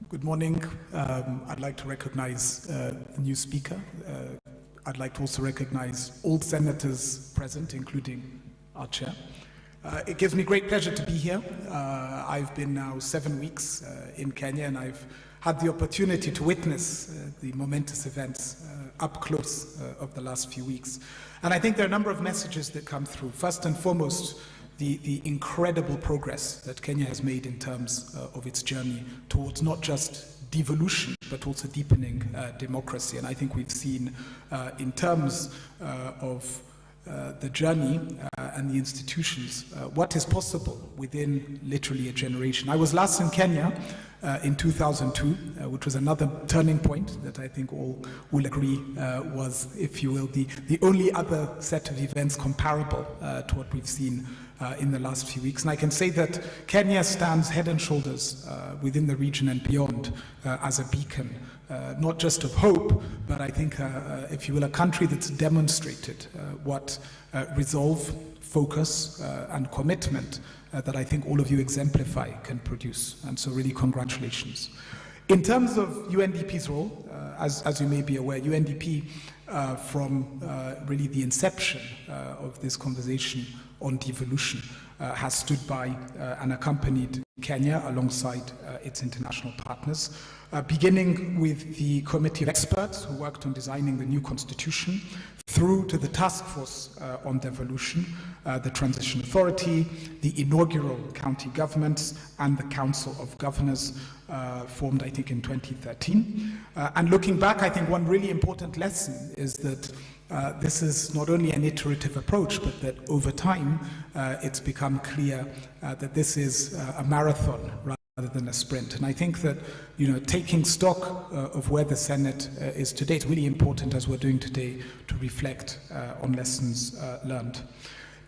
Good morning. I'd like to recognize the new speaker. I'd like to also recognize all senators present, including our chair. It gives me great pleasure to be here. I've been now 7 weeks in Kenya, and I've had the opportunity to witness the momentous events up close of the last few weeks. And I think there are a number of messages that come through. First and foremost, the incredible progress that Kenya has made in terms of its journey towards not just devolution, but also deepening democracy. And I think we've seen in terms of the journey and the institutions, what is possible within literally a generation. I was last in Kenya in 2002, which was another turning point that I think all will agree was, if you will, the only other set of events comparable to what we've seen in the last few weeks. And I can say that Kenya stands head and shoulders within the region and beyond as a beacon, not just of hope, but I think, if you will, a country that's demonstrated what resolve, focus, and commitment that I think all of you exemplify can produce. And so really congratulations. In terms of UNDP's role, as you may be aware, UNDP from really the inception of this conversation on devolution has stood by and accompanied Kenya alongside its international partners, beginning with the committee of experts who worked on designing the new constitution, through to the task force on devolution, the transition authority, the inaugural county governments, and the council of governors formed, I think, in 2013. And looking back, I think one really important lesson is that this is not only an iterative approach, but that over time it's become clear that this is a marathon rather than a sprint. And I think that, you know, taking stock of where the Senate is today, it's really important, as we're doing today, to reflect on lessons learned.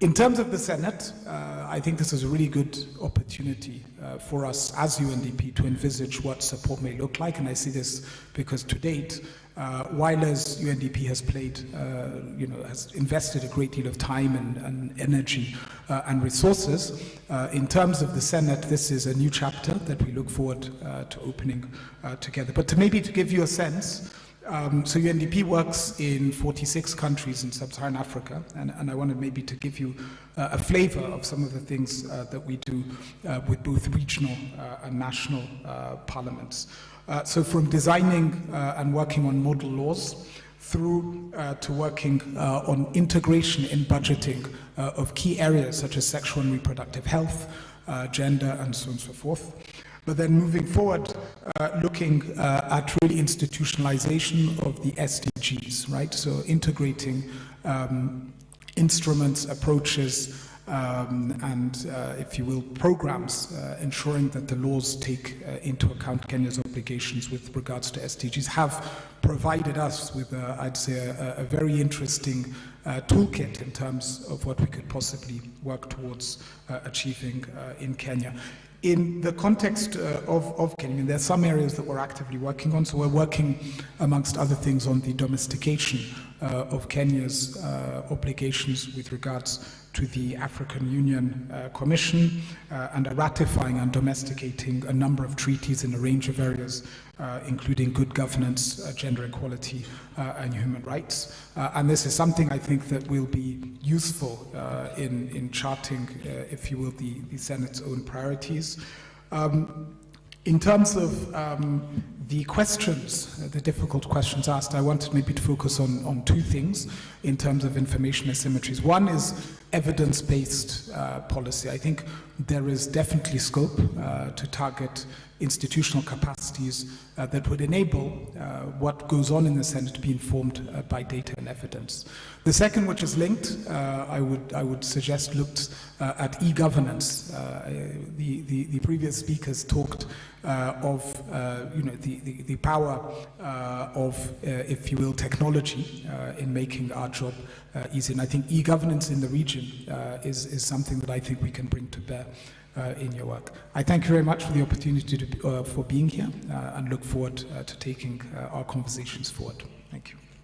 In terms of the Senate, I think this is a really good opportunity for us as UNDP to envisage what support may look like. And I see this because to date, while as UNDP has played, has invested a great deal of time and energy and resources, in terms of the Senate, this is a new chapter that we look forward to opening together. But to give you a sense, so UNDP works in 46 countries in sub-Saharan Africa, and I wanted maybe to give you a flavor of some of the things that we do with both regional and national parliaments. So from designing and working on model laws through to working on integration in budgeting of key areas such as sexual and reproductive health, gender, and so on and so forth. But then moving forward, looking at really institutionalization of the SDGs, right? So integrating instruments, approaches, and if you will, programs, ensuring that the laws take into account Kenya's obligations with regards to SDGs have provided us with, I'd say, a very interesting toolkit in terms of what we could possibly work towards achieving in Kenya. In the context of Kenya, there are some areas that we're actively working on. So we're working, amongst other things, on the domestication of Kenya's obligations with regards to the African Union Commission and ratifying and domesticating a number of treaties in a range of areas, including good governance, gender equality, and human rights. And this is something I think that will be useful in charting, if you will, the Senate's own priorities. In terms of the questions, the difficult questions asked, I wanted maybe to focus on two things in terms of information asymmetries. One is evidence-based policy. I think there is definitely scope to target institutional capacities that would enable what goes on in the Senate to be informed by data and evidence. The second, which is linked, I would suggest looked at e-governance. The previous speakers talked of the power of, if you will, technology in making our job easy. And I think e-governance in the region is something that I think we can bring to bear in your work. I thank you very much for the opportunity for being here and look forward to taking our conversations forward. Thank you.